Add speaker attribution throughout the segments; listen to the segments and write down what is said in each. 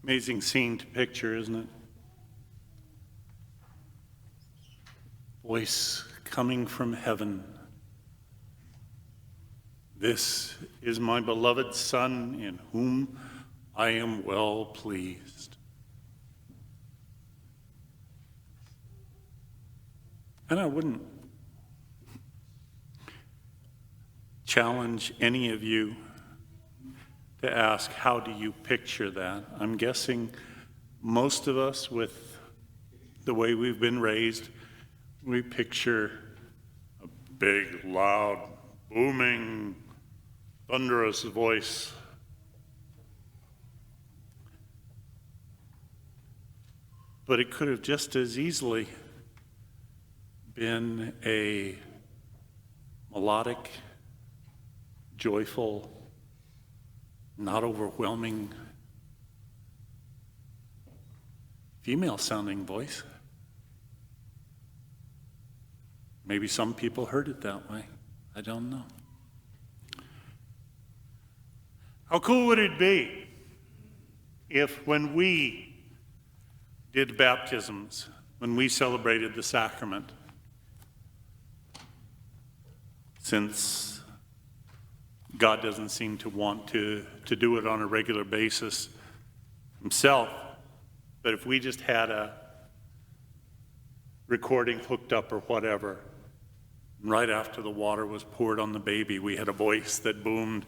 Speaker 1: Amazing scene to picture, isn't it? Voice coming from heaven. This is my beloved Son, in whom I am well pleased. And I wouldn't challenge any of you to ask, how do you picture that? I'm guessing most of us, with the way we've been raised, we picture a big, loud, booming, thunderous voice. But it could have just as easily been a melodic, joyful, not overwhelming, female-sounding voice. Maybe some people heard it that way. I don't know. How cool would it be if, when we did baptisms, when we celebrated the sacrament, since God doesn't seem to want to do it on a regular basis himself, but if we just had a recording hooked up or whatever, and right after the water was poured on the baby, we had a voice that boomed,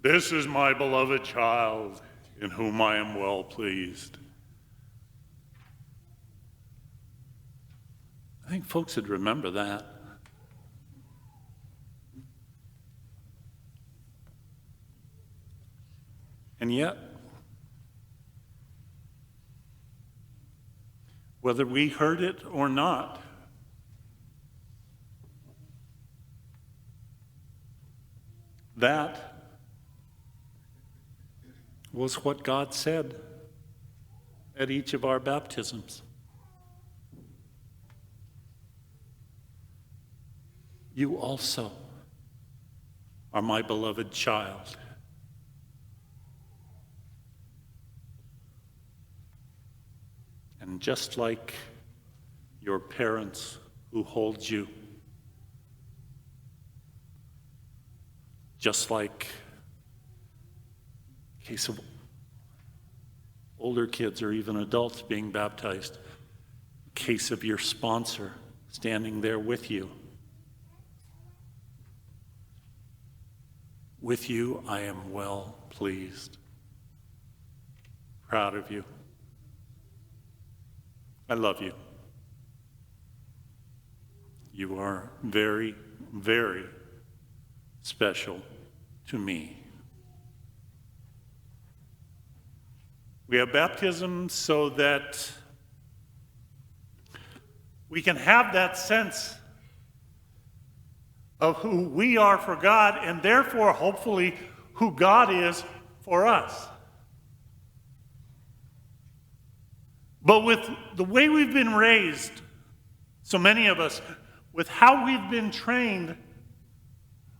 Speaker 1: "This is my beloved child, in whom I am well pleased." I think folks would remember that. And yet, whether we heard it or not, that was what God said at each of our baptisms. You also are my beloved child. And just like your parents who hold you, just like in case of older kids or even adults being baptized, in case of your sponsor standing there with you. With you, I am well pleased. Proud of you. I love you. You are very, very special to me. We have baptism so that we can have that sense of who we are for God, and therefore, hopefully, who God is for us. But with the way we've been raised, so many of us, with how we've been trained,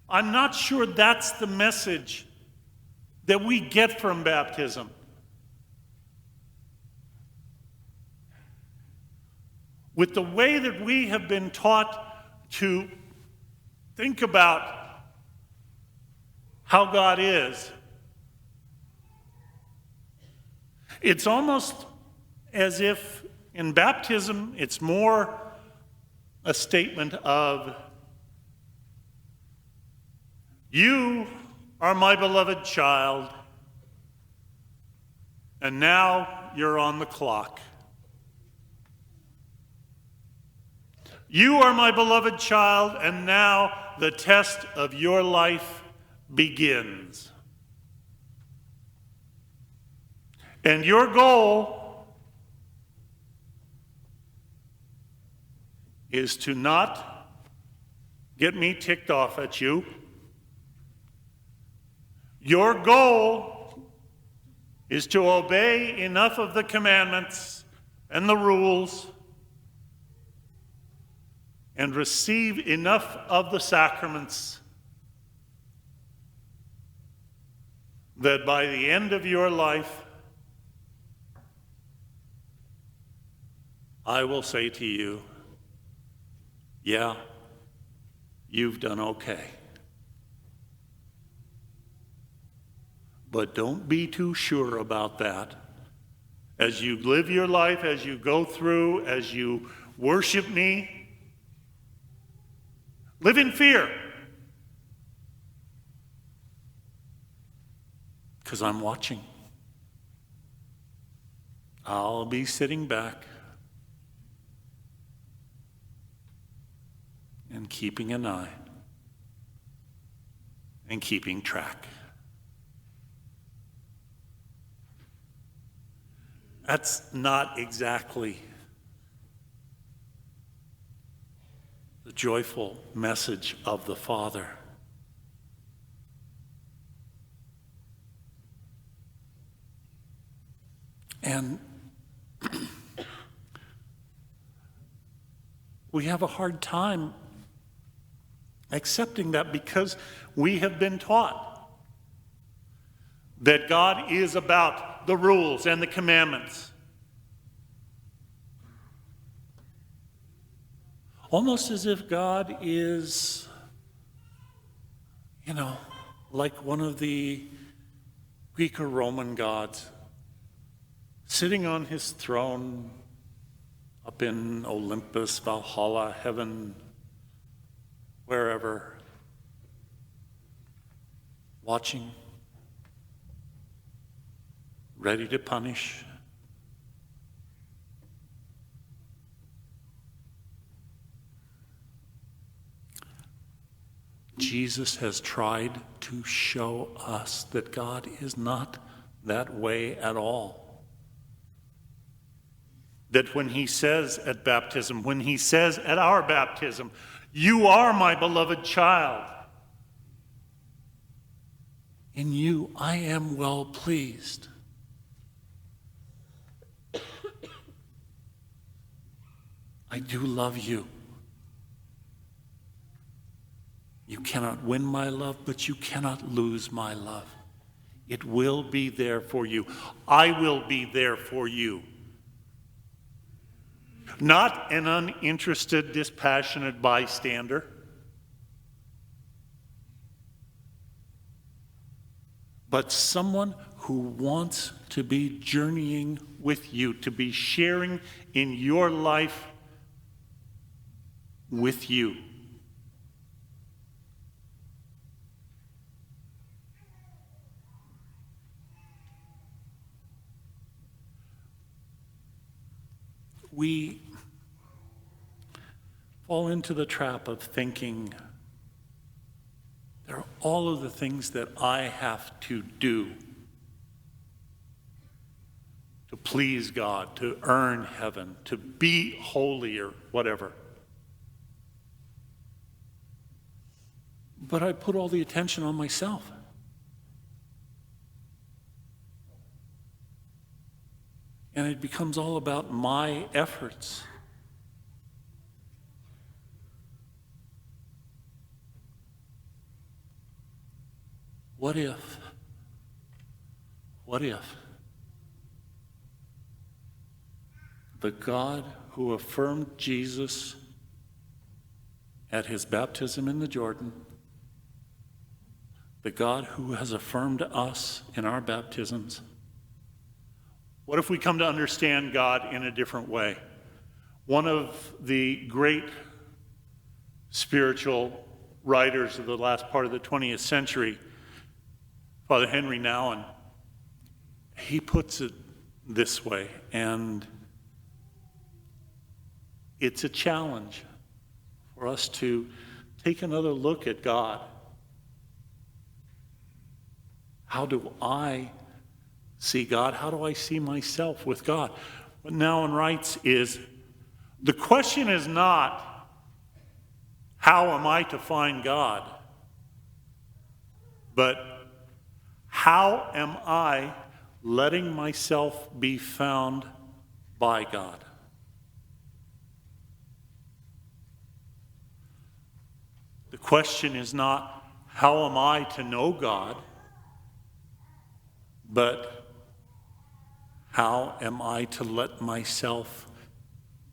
Speaker 1: I'm not sure that's the message that we get from baptism. With the way that we have been taught to think about how God is, it's almost as if in baptism it's more a statement of, you are my beloved child, and now you're on the clock. You are my beloved child, and now the test of your life begins. And your goal is to not get me ticked off at you. Your goal is to obey enough of the commandments and the rules and receive enough of the sacraments that by the end of your life, I will say to you, yeah, you've done okay. But don't be too sure about that. As you live your life, as you go through, as you worship me, live in fear. Because I'm watching. I'll be sitting back and keeping an eye and keeping track. That's not exactly the joyful message of the Father. And we have a hard time accepting that because we have been taught that God is about the rules and the commandments. Almost as if God is, like one of the Greek or Roman gods, sitting on his throne up in Olympus, Valhalla, heaven, wherever, watching, ready to punish. Jesus has tried to show us that God is not that way at all. That when he says at baptism, when he says at our baptism, "You are my beloved child. In you I am well pleased." I do love you. You cannot win my love, but you cannot lose my love. It will be there for you. I will be there for you. Not an uninterested, dispassionate bystander. But someone who wants to be journeying with you, to be sharing in your life with you. We fall into the trap of thinking there are all of the things that I have to do to please God, to earn heaven, to be holy or whatever. But I put all the attention on myself. And it becomes all about my efforts. What if the God who affirmed Jesus at his baptism in the Jordan, the God who has affirmed us in our baptisms, what if we come to understand God in a different way? One of the great spiritual writers of the last part of the 20th century, Father Henry Nouwen, he puts it this way, and it's a challenge for us to take another look at God. How do I see God? How do I see myself with God? What Nouwen writes is, the question is not, how am I to find God? But how am I letting myself be found by God? The question is not, how am I to know God? But how am I to let myself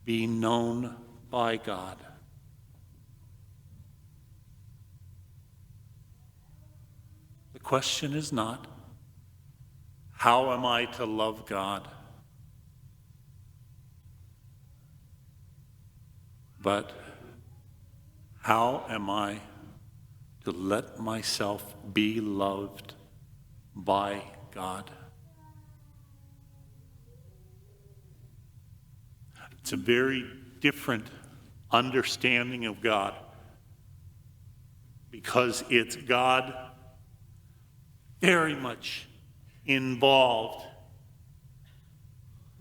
Speaker 1: be known by God. The question is not, how am I to love God? But how am I to let myself be loved by God? It's a very different understanding of God, because it's God very much involved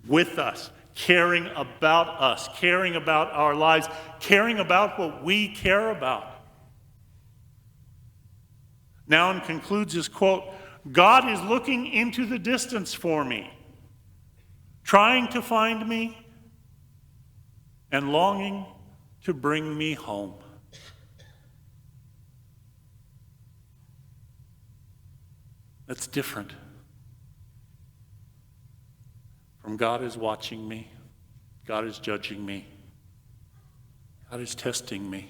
Speaker 1: with us, caring about us, caring about our lives, caring about what we care about. Nouwen concludes his quote, God is looking into the distance for me, trying to find me and longing to bring me home. That's different from God is watching me, God is judging me, God is testing me.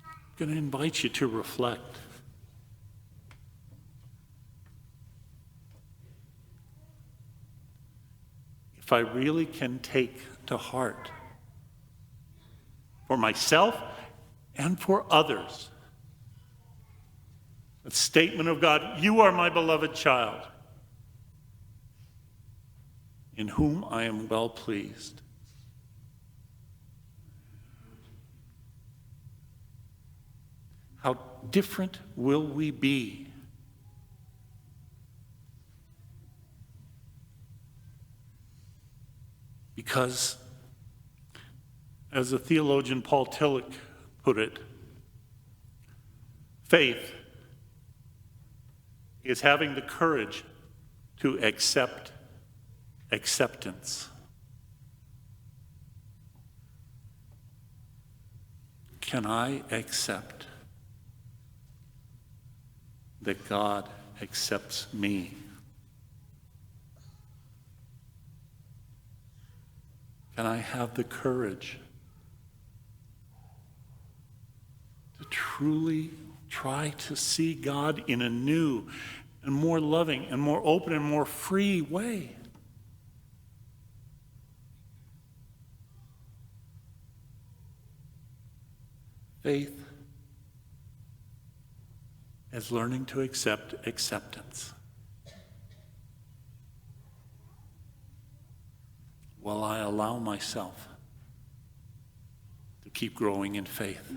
Speaker 1: I'm going to invite you to reflect. If I really can take to heart for myself and for others the statement of God, you are my beloved child, in whom I am well pleased. How different will we be because, as the theologian Paul Tillich put it, faith is having the courage to accept acceptance. Can I accept that God accepts me? Can I have the courage to truly try to see God in a new and more loving and more open and more free way? Faith is learning to accept acceptance. Will I allow myself to keep growing in faith?